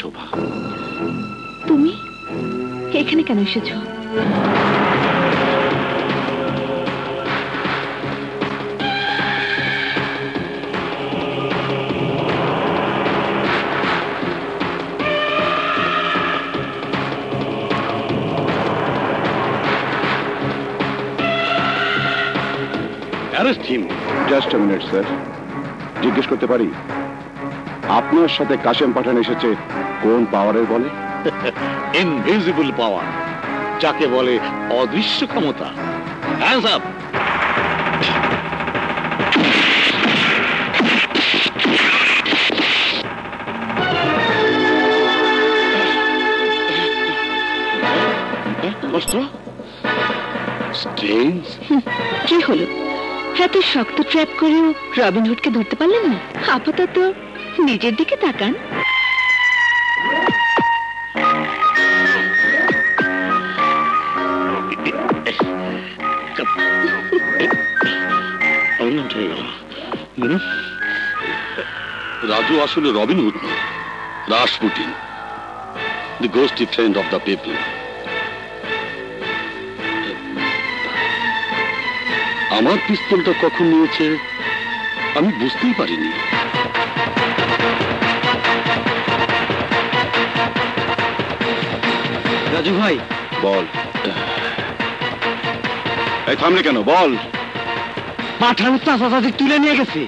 শোভা, তুমি এখানে কেন এসেছো? Arrest him. Just a minute sir, জিজ্ঞেস করতে পারি আপনার সাথে কাশেম পাঠান এসেছে কোন পাওয়ারের বলে? ইনভিজিবল পাওয়ার, যাকে বলে অদৃশ্য ক্ষমতা। Hands up. কি হলো, এত শক্ত ট্র্যাপ করেও রবিনহুডকে ধরতে পারলেন না? আপাতত নিজের দিকে তাকান। রাজু আসলে রবিনহুড নয়, Rasputin, the ghostly friend of the people. আমার পিস্তলটা কখন নিয়েছে আমি বুঝতেই পারিনি। রাজু ভাই, বল। এই থামলে কেন, বল। পাঠান চাচা তুলে নিয়ে গেছে।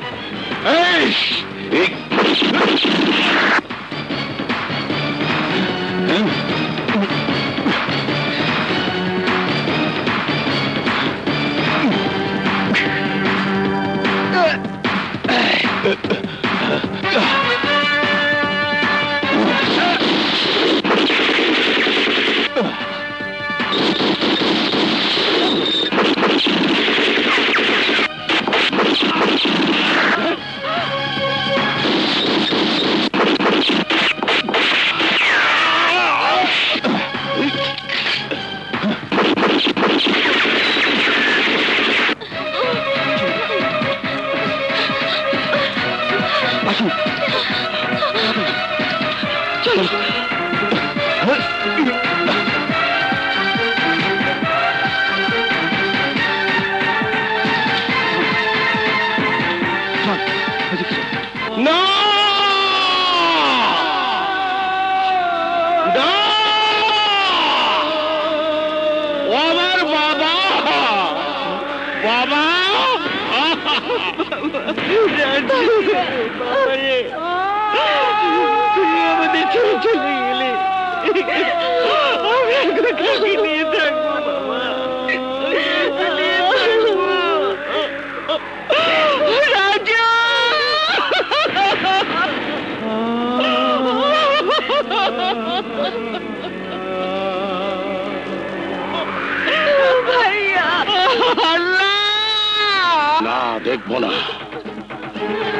দেখবো না,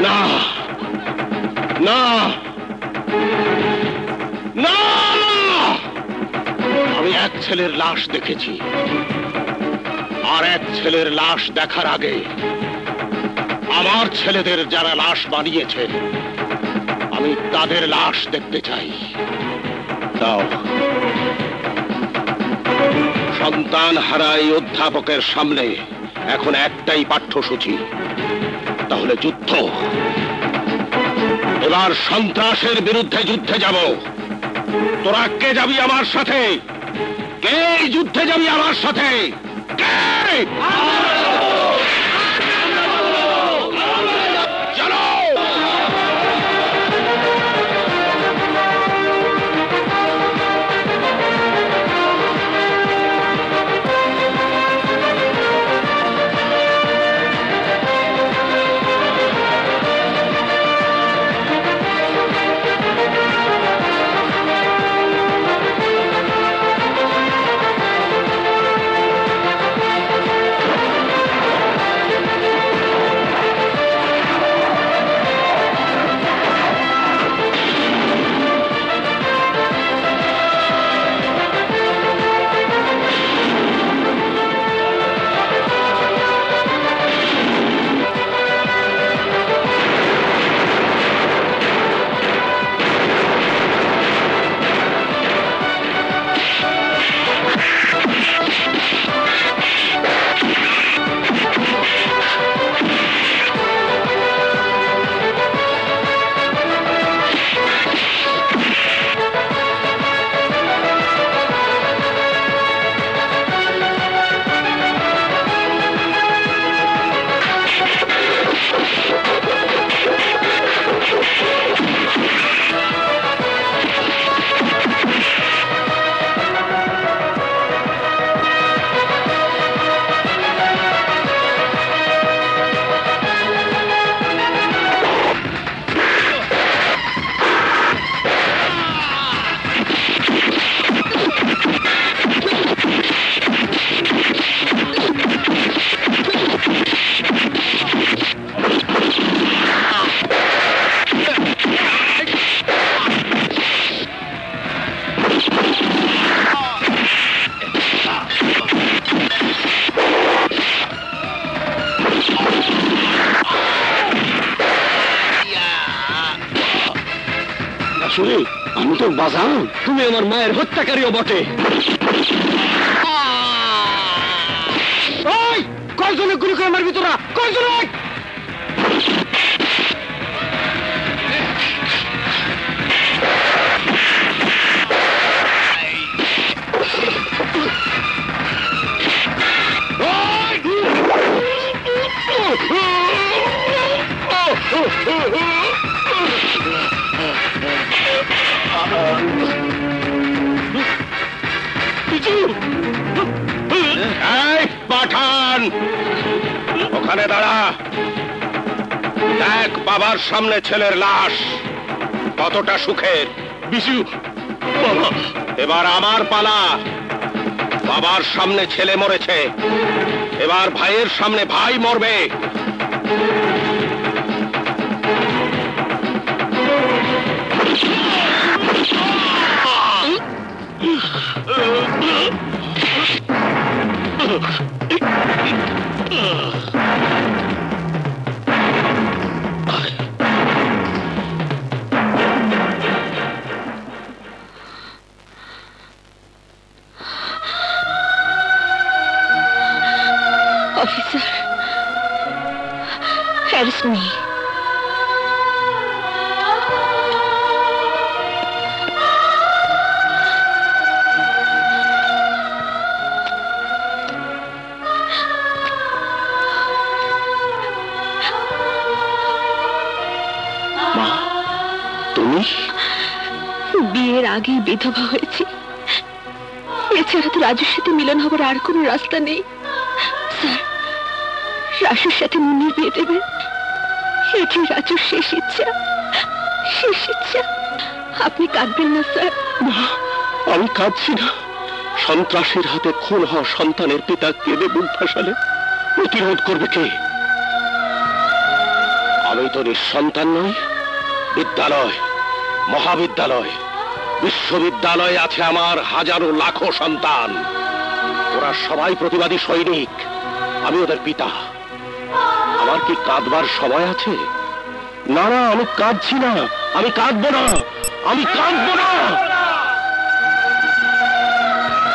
না না না, আমি এক ছেলের লাশ দেখেছি, আর এক ছেলের লাশ দেখার আগে আমার ছেলেদের যারা লাশ বানিয়েছে আমি তাদের লাশ দেখতে চাই। দাও। সন্তান হারাই অধ্যাপকের সামনে এখন একটাই পাঠ্যসূচি, তাহলে যুদ্ধ। এবার সন্ত্রাসের বিরুদ্ধে যুদ্ধে যাব। তোরা কে যাবি আমার সাথে? কে যুদ্ধে যাবি আমার সাথে? কে? আসলে আমি তো বাজান। তুমি আমার মায়ের হত্যাকারীও বটে। কয়জনে গুলি করে মারবি তোরা? কয়জনে? এই পাঠান, ওখানে দাঁড়া। দেখ বাবার সামনে ছেলের লাশ কতটা সুখের। বিশু বাবা, এবার আমার পালা। বাবার সামনে ছেলে মরেছে, এবার ভাইয়ের সামনে ভাই মরবে। Officer, arrest me. মা, তুমি? বিয়ের আগেই বিধবা হয়েছি, এছাড়া তো রাজুর সাথে মিলন হবার আর কোনো রাস্তা নেই। স্যার, রাজুর সাথে মুন্নির বিয়ে দেবেন, এটি রাজুর শেষ ইচ্ছা, শেষ ইচ্ছা। আপনি কাঁদবেন না স্যার। না, আমি কাঁদছি না। সন্ত্রাসীর হাতে খুন হওয়া সন্তানের পিতা কেঁদে বুক ভাসালে প্রতিরোধ করবে কে? আমি তো নিঃসন্তান নই। বিদ্যালয়, মহাবিদ্যালয়, বিশ্ববিদ্যালয়ে আছে আমার হাজারো লাখো সন্তান। ওরা সবাই প্রতিবাদী সৈনিক, আমি ওদের পিতা। আমার কি কাঁদবার সময় আছে? না না, আমি কাঁদছি না, আমি কাঁদবো না, আমি কাঁদবো না।